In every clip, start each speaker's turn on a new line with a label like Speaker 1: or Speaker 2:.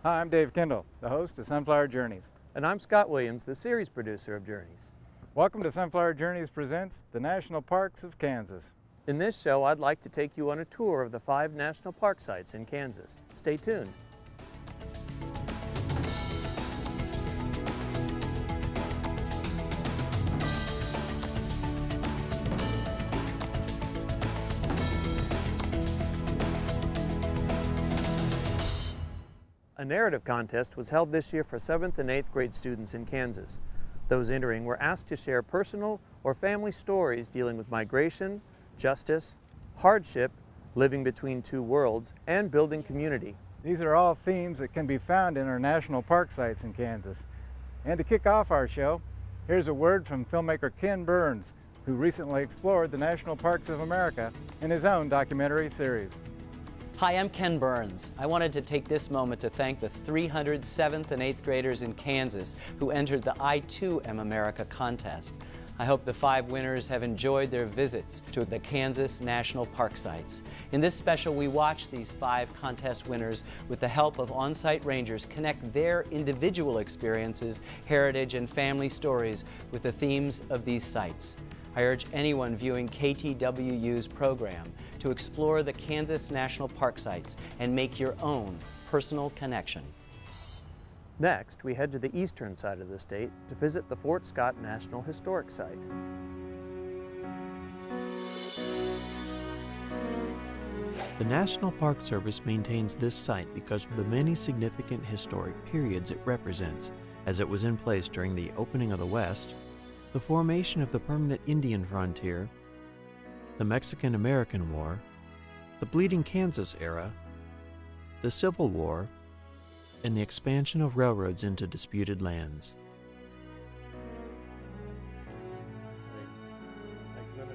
Speaker 1: Hi, I'm Dave Kendall, the host of Sunflower Journeys.
Speaker 2: And I'm Scott Williams, the series producer of Journeys.
Speaker 1: Welcome to Sunflower Journeys presents the National Parks of Kansas.
Speaker 2: In this show, I'd like to take you on a tour of the 5 national park sites in Kansas. Stay tuned. A narrative contest was held this year for 7th and 8th grade students in Kansas. Those entering were asked to share personal or family stories dealing with migration, justice, hardship, living between two worlds, and building community.
Speaker 1: These are all themes that can be found in our national park sites in Kansas. And to kick off our show, here's a word from filmmaker Ken Burns, who recently explored the national parks of America in his own documentary series.
Speaker 3: Hi, I'm Ken Burns. I wanted to take this moment to thank the 300 7th and 8th graders in Kansas who entered the I Too Am America contest. I hope the 5 winners have enjoyed their visits to the Kansas National Park sites. In this special, we watch these 5 contest winners with the help of on-site rangers connect their individual experiences, heritage, and family stories with the themes of these sites. I urge anyone viewing KTWU's program to explore the Kansas National Park sites and make your own personal connection.
Speaker 2: Next, we head to the eastern side of the state to visit the Fort Scott National Historic Site.
Speaker 4: The National Park Service maintains this site because of the many significant historic periods it represents, as it was in place during the opening of the West, the formation of the permanent Indian frontier, the Mexican-American War, the Bleeding Kansas era, the Civil War, and the expansion of railroads into disputed lands.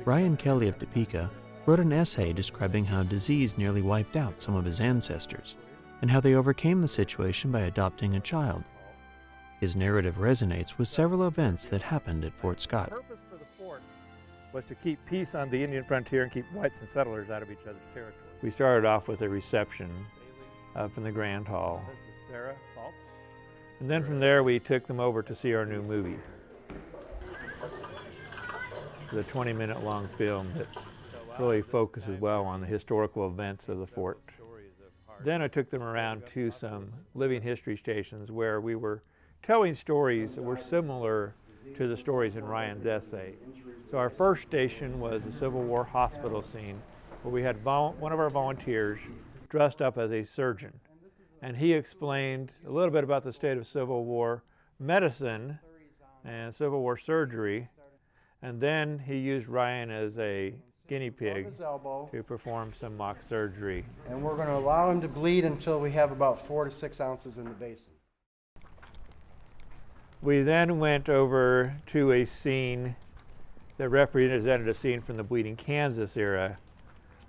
Speaker 4: Ryan Kelly of Topeka wrote an essay describing how disease nearly wiped out some of his ancestors, and how they overcame the situation by adopting a child. His narrative resonates with several events that happened at Fort Scott.
Speaker 5: The purpose for the fort was to keep peace on the Indian frontier and keep whites and settlers out of each other's territory. We started off with a reception up in the Grand Hall. This is Sarah Baltz. And then from there we took them over to see our new movie. The 20-minute long film that really focuses well on the historical events of the fort. Then I took them around to some living history stations where we were telling stories that were similar to the stories in Ryan's essay. So our first station was the Civil War hospital scene, where we had one of our volunteers dressed up as a surgeon. And he explained a little bit about the state of Civil War medicine and Civil War surgery. And then he used Ryan as a guinea pig to perform some mock surgery.
Speaker 6: And we're going to allow him to bleed until we have about 4 to 6 ounces in the basin.
Speaker 5: We then went over to a scene that represented a scene from the Bleeding Kansas era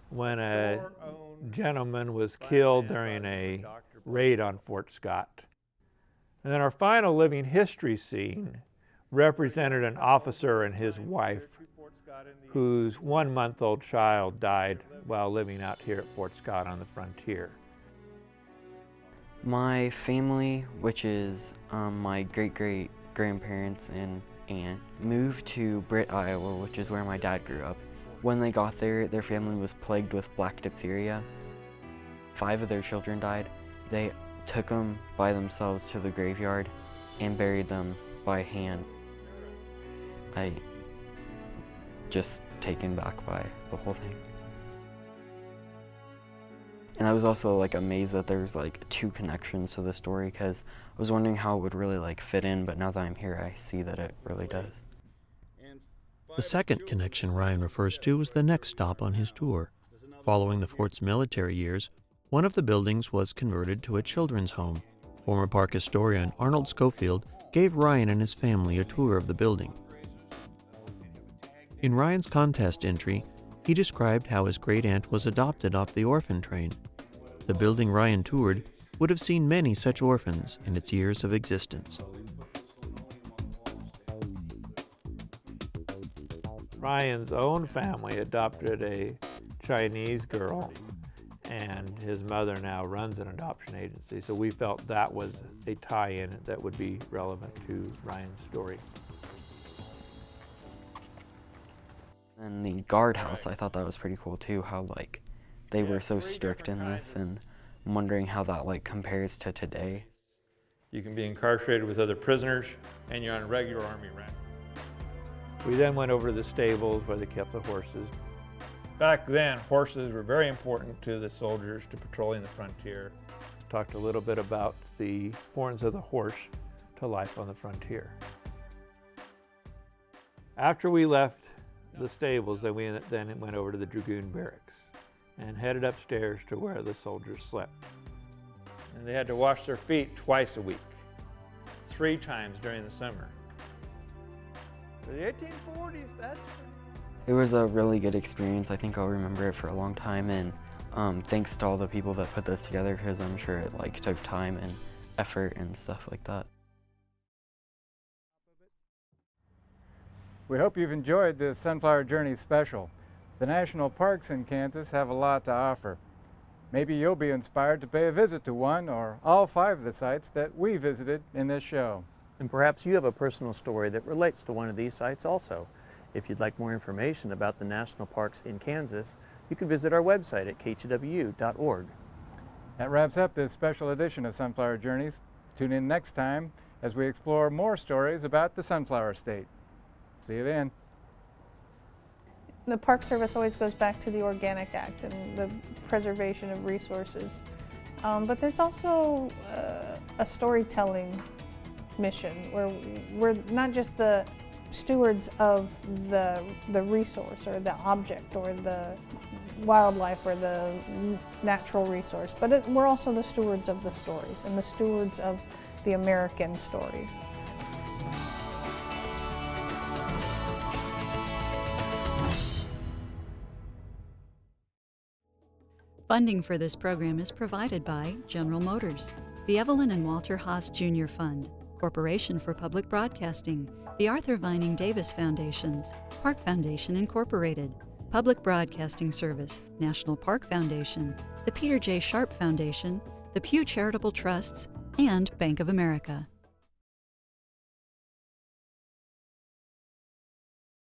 Speaker 5: when a gentleman was killed during a raid on Fort Scott. And then our final living history scene represented an officer and his wife whose 1-month-old child died while living out here at Fort Scott on the frontier.
Speaker 7: My family, which is my great-great-grandparents and aunt, moved to Britt, Iowa, which is where my dad grew up. When they got there, their family was plagued with black diphtheria. 5 of their children died. They took them by themselves to the graveyard and buried them by hand. I just taken back by the whole thing. And I was also amazed that there's 2 connections to the story, because I was wondering how it would really fit in, but now that I'm here I see that it really does.
Speaker 4: The second connection Ryan refers to was the next stop on his tour. Following the fort's military years, one of the buildings was converted to a children's home. Former park historian Arnold Schofield gave Ryan and his family a tour of the building. In Ryan's contest entry, he described how his great-aunt was adopted off the orphan train. The building Ryan toured would have seen many such orphans in its years of existence.
Speaker 5: Ryan's own family adopted a Chinese girl, and his mother now runs an adoption agency. So we felt that was a tie-in that would be relevant to Ryan's story.
Speaker 7: And the guardhouse, I thought that was pretty cool too, how like they were so strict in this, and I'm wondering how that like compares to today.
Speaker 5: You can be incarcerated with other prisoners, and you're on regular Army rent. We then went over to the stables where they kept the horses. Back then, horses were very important to the soldiers to patrolling the frontier. Talked a little bit about the importance of the horse to life on the frontier. After we left the stables, then we went over to the Dragoon Barracks and headed upstairs to where the soldiers slept. And they had to wash their feet twice a week, 3 times during the summer. For the 1840s, that's...
Speaker 7: It was a really good experience. I think I'll remember it for a long time, and thanks to all the people that put this together, because I'm sure it like took time and effort and stuff like that.
Speaker 1: We hope you've enjoyed this Sunflower Journey special. The national parks in Kansas have a lot to offer. Maybe you'll be inspired to pay a visit to one or all 5 of the sites that we visited in this show.
Speaker 2: And perhaps you have a personal story that relates to one of these sites also. If you'd like more information about the national parks in Kansas, you can visit our website at khtwu.org.
Speaker 1: That wraps up this special edition of Sunflower Journeys. Tune in next time as we explore more stories about the Sunflower State. See you then.
Speaker 8: The Park Service always goes back to the Organic Act and the preservation of resources. But there's also a storytelling mission where we're not just the stewards of the resource or the object or the wildlife or the natural resource, but we're also the stewards of the stories and the stewards of the American stories.
Speaker 9: Funding for this program is provided by General Motors, the Evelyn and Walter Haas Jr. Fund, Corporation for Public Broadcasting, the Arthur Vining Davis Foundations, Park Foundation Incorporated, Public Broadcasting Service, National Park Foundation, the Peter J. Sharp Foundation, the Pew Charitable Trusts, and Bank of America.